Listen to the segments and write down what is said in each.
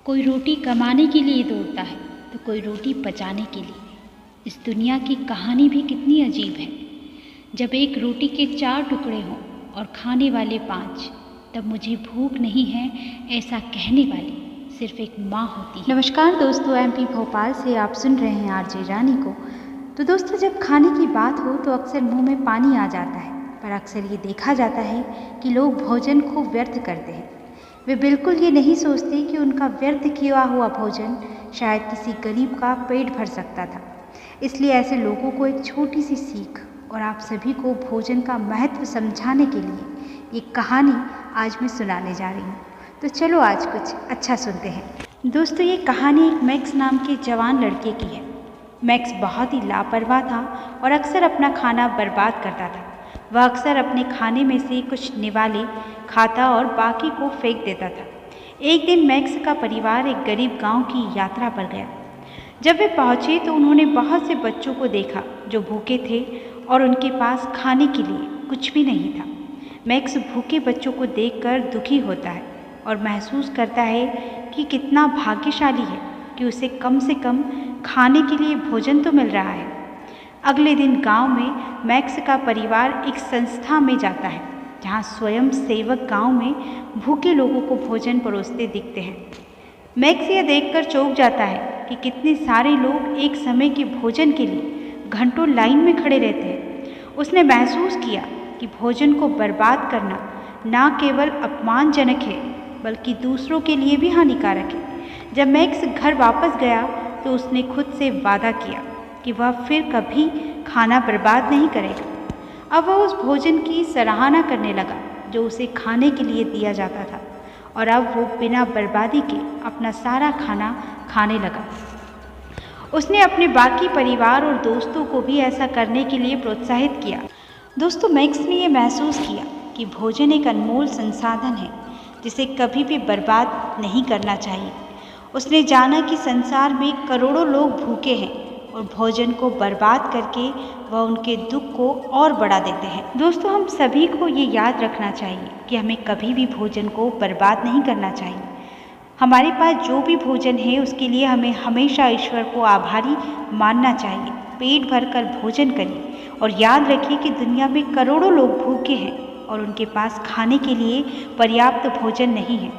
कोई रोटी कमाने के लिए दौड़ता है तो कोई रोटी पचाने के लिए। इस दुनिया की कहानी भी कितनी अजीब है। जब एक रोटी के 4 टुकड़े हों और खाने वाले 5, तब मुझे भूख नहीं है ऐसा कहने वाली सिर्फ एक माँ होती है। नमस्कार दोस्तों, एमपी भोपाल से आप सुन रहे हैं आरजे रानी को। तो दोस्तों, जब खाने की बात हो तो अक्सर मुंह में पानी आ जाता है, पर अक्सर ये देखा जाता है कि लोग भोजन खूब व्यर्थ करते हैं। वे बिल्कुल ये नहीं सोचते कि उनका व्यर्थ किया हुआ भोजन शायद किसी गरीब का पेट भर सकता था। इसलिए ऐसे लोगों को एक छोटी सी सीख और आप सभी को भोजन का महत्व समझाने के लिए एक कहानी आज मैं सुनाने जा रही हूँ। तो चलो आज कुछ अच्छा सुनते हैं। दोस्तों, ये कहानी एक मैक्स नाम के जवान लड़के की है। मैक्स बहुत ही लापरवाह था और अक्सर अपना खाना बर्बाद करता था। वह अक्सर अपने खाने में से कुछ निवाले खाता और बाकी को फेंक देता था। एक दिन मैक्स का परिवार एक गरीब गांव की यात्रा पर गया। जब वे पहुंचे तो उन्होंने बहुत से बच्चों को देखा जो भूखे थे और उनके पास खाने के लिए कुछ भी नहीं था। मैक्स भूखे बच्चों को देखकर दुखी होता है और महसूस करता है कि कितना भाग्यशाली है कि उसे कम से कम खाने के लिए भोजन तो मिल रहा है। अगले दिन गांव में मैक्स का परिवार एक संस्था में जाता है जहां स्वयं सेवक गांव में भूखे लोगों को भोजन परोसते दिखते हैं। मैक्स यह देखकर चौंक जाता है कि कितने सारे लोग एक समय के भोजन के लिए घंटों लाइन में खड़े रहते हैं। उसने महसूस किया कि भोजन को बर्बाद करना न केवल अपमानजनक है बल्कि दूसरों के लिए भी हानिकारक है। जब मैक्स घर वापस गया तो उसने खुद से वादा किया कि वह फिर कभी खाना बर्बाद नहीं करेगा। अब वह उस भोजन की सराहना करने लगा जो उसे खाने के लिए दिया जाता था, और अब वो बिना बर्बादी के अपना सारा खाना खाने लगा। उसने अपने बाकी परिवार और दोस्तों को भी ऐसा करने के लिए प्रोत्साहित किया। दोस्तों, मैक्स ने यह महसूस किया कि भोजन एक अनमोल संसाधन है जिसे कभी भी बर्बाद नहीं करना चाहिए। उसने जाना कि संसार में करोड़ों लोग भूखे हैं और भोजन को बर्बाद करके वह उनके दुख को और बढ़ा देते हैं। दोस्तों, हम सभी को ये याद रखना चाहिए कि हमें कभी भी भोजन को बर्बाद नहीं करना चाहिए। हमारे पास जो भी भोजन है उसके लिए हमें हमेशा ईश्वर को आभारी मानना चाहिए। पेट भरकर भोजन करिए और याद रखिए कि दुनिया में करोड़ों लोग भूखे हैं और उनके पास खाने के लिए पर्याप्त भोजन नहीं है।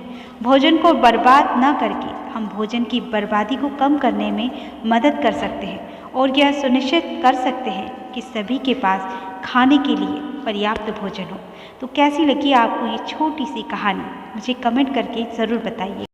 भोजन को बर्बाद न करके हम भोजन की बर्बादी को कम करने में मदद कर सकते हैं और यह सुनिश्चित कर सकते हैं कि सभी के पास खाने के लिए पर्याप्त भोजन हो। तो कैसी लगी आपको ये छोटी सी कहानी, मुझे कमेंट करके ज़रूर बताइए।